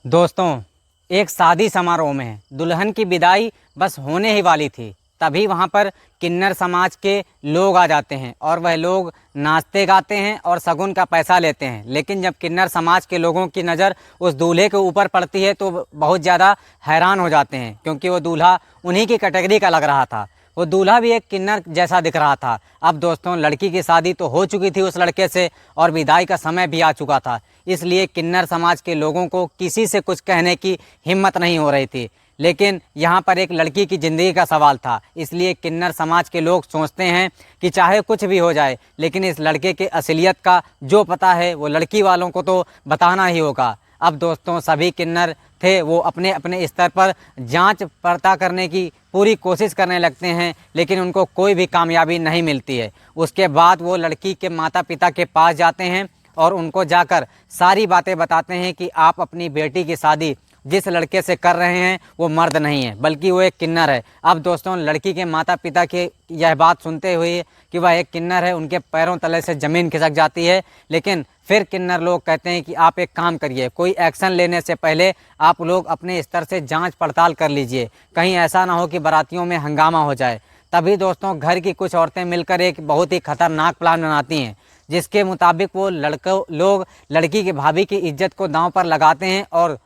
दोस्तों, एक शादी समारोह में दुल्हन की विदाई बस होने ही वाली थी। तभी वहाँ पर किन्नर समाज के लोग आ जाते हैं और वह लोग नाचते गाते हैं और शगुन का पैसा लेते हैं। लेकिन जब किन्नर समाज के लोगों की नज़र उस दूल्हे के ऊपर पड़ती है तो बहुत ज़्यादा हैरान हो जाते हैं, क्योंकि वो दूल्हा उन्हीं की कैटेगरी का लग रहा था। वो दूल्हा भी एक किन्नर जैसा दिख रहा था। अब दोस्तों, लड़की की शादी तो हो चुकी थी उस लड़के से और विदाई का समय भी आ चुका था। इसलिए किन्नर समाज के लोगों को किसी से कुछ कहने की हिम्मत नहीं हो रही थी। लेकिन यहाँ पर एक लड़की की ज़िंदगी का सवाल था, इसलिए किन्नर समाज के लोग सोचते हैं कि चाहे कुछ भी हो जाए, लेकिन इस लड़के के असलियत का जो पता है वो लड़की वालों को तो बताना ही होगा। अब दोस्तों, सभी किन्नर थे वो अपने अपने स्तर पर जांच पड़ताल करने की पूरी कोशिश करने लगते हैं, लेकिन उनको कोई भी कामयाबी नहीं मिलती है। उसके बाद वो लड़की के माता पिता के पास जाते हैं और उनको जाकर सारी बातें बताते हैं कि आप अपनी बेटी की शादी जिस लड़के से कर रहे हैं वो मर्द नहीं है, बल्कि वो एक किन्नर है। अब दोस्तों, लड़की के माता पिता के यह बात सुनते हुए कि वह एक किन्नर है, उनके पैरों तले से ज़मीन खिसक जाती है। लेकिन फिर किन्नर लोग कहते हैं कि आप एक काम करिए, कोई एक्शन लेने से पहले आप लोग अपने स्तर से जांच पड़ताल कर लीजिए, कहीं ऐसा ना हो कि बारातियों में हंगामा हो जाए। तभी दोस्तों, घर की कुछ औरतें मिलकर एक बहुत ही खतरनाक प्लान बनाती हैं, जिसके मुताबिक वो लोग लड़की की भाभी की इज्जत को दांव पर लगाते हैं और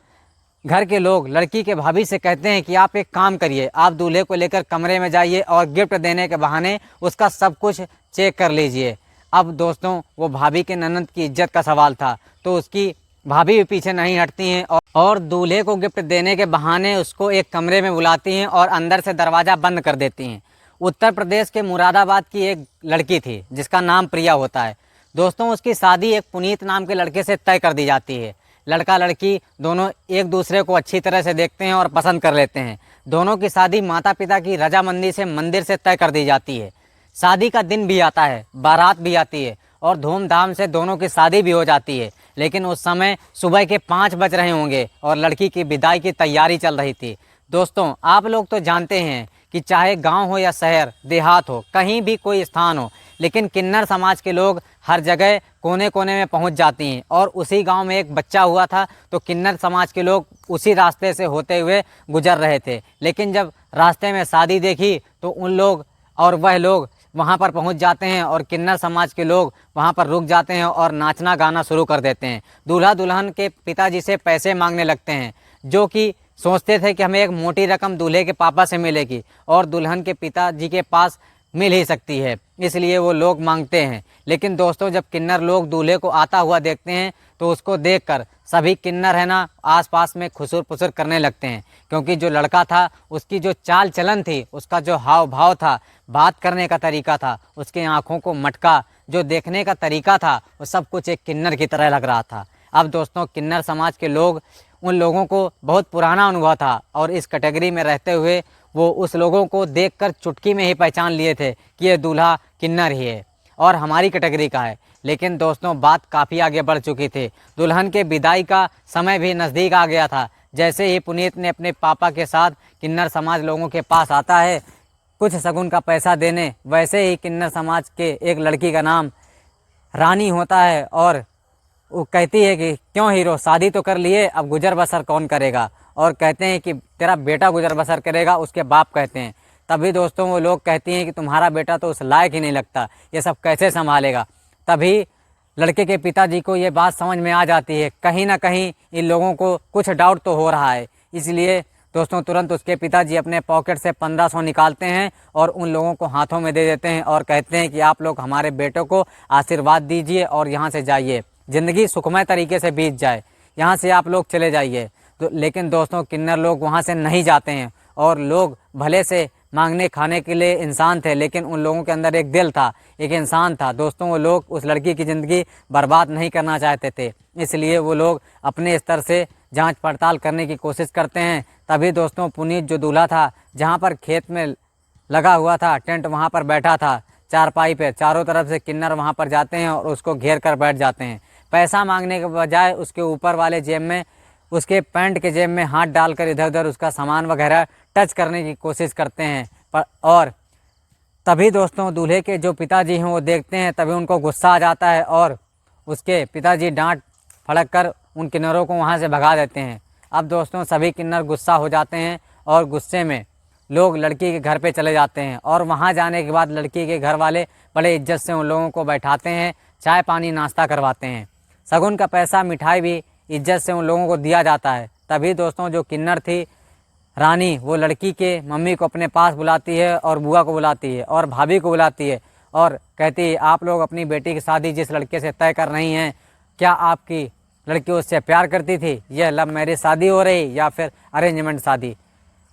घर के लोग लड़की के भाभी से कहते हैं कि आप एक काम करिए, आप दूल्हे को लेकर कमरे में जाइए और गिफ्ट देने के बहाने उसका सब कुछ चेक कर लीजिए। अब दोस्तों, वो भाभी के ननद की इज्जत का सवाल था, तो उसकी भाभी भी पीछे नहीं हटती हैं और दूल्हे को गिफ्ट देने के बहाने उसको एक कमरे में बुलाती हैं और अंदर से दरवाज़ा बंद कर देती हैं। उत्तर प्रदेश के मुरादाबाद की एक लड़की थी जिसका नाम प्रिया होता है। दोस्तों, उसकी शादी एक पुनीत नाम के लड़के से तय कर दी जाती है। लड़का लड़की दोनों एक दूसरे को अच्छी तरह से देखते हैं और पसंद कर लेते हैं। दोनों की शादी माता पिता की रजामंदी से मंदिर से तय कर दी जाती है। शादी का दिन भी आता है, बारात भी आती है और धूमधाम से दोनों की शादी भी हो जाती है। लेकिन उस समय सुबह के 5 बज रहे होंगे और लड़की की विदाई की तैयारी चल रही थी। दोस्तों, आप लोग तो जानते हैं कि चाहे गांव हो या शहर, देहात हो, कहीं भी कोई स्थान हो, लेकिन किन्नर समाज के लोग हर जगह कोने कोने में पहुंच जाती हैं। और उसी गांव में एक बच्चा हुआ था, तो किन्नर समाज के लोग उसी रास्ते से होते हुए गुजर रहे थे। लेकिन जब रास्ते में शादी देखी तो उन लोग और वह लोग वहां पर पहुंच जाते हैं और किन्नर समाज के लोग वहां पर रुक जाते हैं और नाचना गाना शुरू कर देते हैं। दूल्हा दुल्हन के पिताजी से पैसे मांगने लगते हैं, जो कि सोचते थे कि हमें एक मोटी रकम दूल्हे के पापा से मिलेगी और दुल्हन के पिताजी के पास मिल ही सकती है, इसलिए वो लोग मांगते हैं। लेकिन दोस्तों, जब किन्नर लोग दूल्हे को आता हुआ देखते हैं तो उसको देखकर सभी किन्नर है ना आसपास में खुसुर पुसुर करने लगते हैं, क्योंकि जो लड़का था उसकी जो चाल चलन थी, उसका जो हाव भाव था, बात करने का तरीका था, उसके आँखों को मटका जो देखने का तरीका था, वो सब कुछ एक किन्नर की तरह लग रहा था। अब दोस्तों, किन्नर समाज के लोग उन लोगों को बहुत पुराना अनुभव था और इस कैटेगरी में रहते हुए वो उस लोगों को देखकर चुटकी में ही पहचान लिए थे कि ये दूल्हा किन्नर ही है और हमारी कैटेगरी का है। लेकिन दोस्तों, बात काफ़ी आगे बढ़ चुकी थी। दुल्हन के विदाई का समय भी नज़दीक आ गया था। जैसे ही पुनीत ने अपने पापा के साथ किन्नर समाज लोगों के पास आता है कुछ शगुन का पैसा देने, वैसे ही किन्नर समाज के एक लड़की का नाम रानी होता है और वो कहती है कि क्यों हीरो, शादी तो कर लिए, अब गुजर बसर कौन करेगा। और कहते हैं कि तेरा बेटा गुजर बसर करेगा, उसके बाप कहते हैं। तभी दोस्तों, वो लोग कहती हैं कि तुम्हारा बेटा तो उस लायक ही नहीं लगता, ये सब कैसे संभालेगा। तभी लड़के के पिताजी को ये बात समझ में आ जाती है, कहीं ना कहीं इन लोगों को कुछ डाउट तो हो रहा है। इसलिए दोस्तों, तुरंत उसके पिताजी अपने पॉकेट से 1500 निकालते हैं और उन लोगों को हाथों में दे देते हैं और कहते हैं कि आप लोग हमारे बेटे को आशीर्वाद दीजिए और यहाँ से जाइए, ज़िंदगी सुखमय तरीके से बीत जाए, यहाँ से आप लोग चले जाइए। तो लेकिन दोस्तों, किन्नर लोग वहाँ से नहीं जाते हैं और लोग भले से मांगने खाने के लिए इंसान थे, लेकिन उन लोगों के अंदर एक दिल था, एक इंसान था। दोस्तों, वो लोग उस लड़की की ज़िंदगी बर्बाद नहीं करना चाहते थे, इसलिए वो लोग अपने स्तर से जांच पड़ताल करने की कोशिश करते हैं। तभी दोस्तों, पुनीत जो दूल्हा था, जहाँ पर खेत में लगा हुआ था टेंट, वहाँ पर बैठा था चारपाई पे, चारों तरफ से किन्नर वहाँ पर जाते हैं और उसको घेर कर बैठ जाते हैं। पैसा मांगने के बजाय उसके ऊपर वाले जेब में, उसके पैंट के जेब में हाथ डालकर इधर उधर उसका सामान वगैरह टच करने की कोशिश करते हैं। और तभी दोस्तों, दूल्हे के जो पिताजी हैं वो देखते हैं, तभी उनको गुस्सा आ जाता है और उसके पिताजी डांट फड़क कर उन किन्नरों को वहाँ से भगा देते हैं। अब दोस्तों सभी किन्नर गुस्सा हो जाते हैं और गुस्से में लोग लड़की के घर पे चले जाते हैं और वहाँ जाने के बाद लड़की के घर वाले बड़े इज्जत से उन लोगों को बैठाते हैं, चाय पानी नाश्ता करवाते हैं। शगुन का पैसा मिठाई भी इज्जत से उन लोगों को दिया जाता है। तभी दोस्तों जो किन्नर थी रानी, वो लड़की के मम्मी को अपने पास बुलाती है और बुआ को बुलाती है और भाभी को बुलाती है और कहती है, आप लोग अपनी बेटी की शादी जिस लड़के से तय कर रही हैं, क्या आपकी लड़की उससे प्यार करती थी? यह लव मैरिज शादी हो रही या फिर अरेंजमेंट शादी?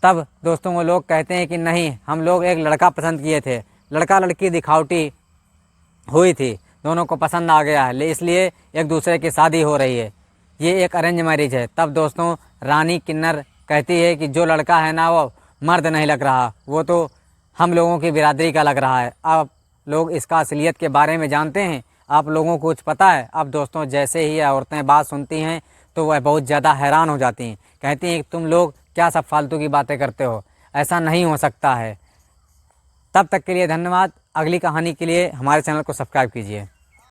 तब दोस्तों वो लोग कहते हैं कि नहीं, हम लोग एक लड़का पसंद किए थे, लड़का लड़की दिखावटी हुई थी, दोनों को पसंद आ गया है, इसलिए एक दूसरे की शादी हो रही है, ये एक अरेंज मैरिज है। तब दोस्तों रानी किन्नर कहती है कि जो लड़का है ना वो मर्द नहीं लग रहा, वो तो हम लोगों की बिरादरी का लग रहा है। आप लोग इसका असलियत के बारे में जानते हैं? आप लोगों को कुछ पता है? अब दोस्तों जैसे ही औरतें बात सुनती हैं तो वह बहुत ज़्यादा हैरान हो जाती हैं, कहती हैं कि तुम लोग क्या सब फालतू की बातें करते हो, ऐसा नहीं हो सकता है। तब तक के लिए धन्यवाद। अगली कहानी के लिए हमारे चैनल को सब्सक्राइब कीजिए।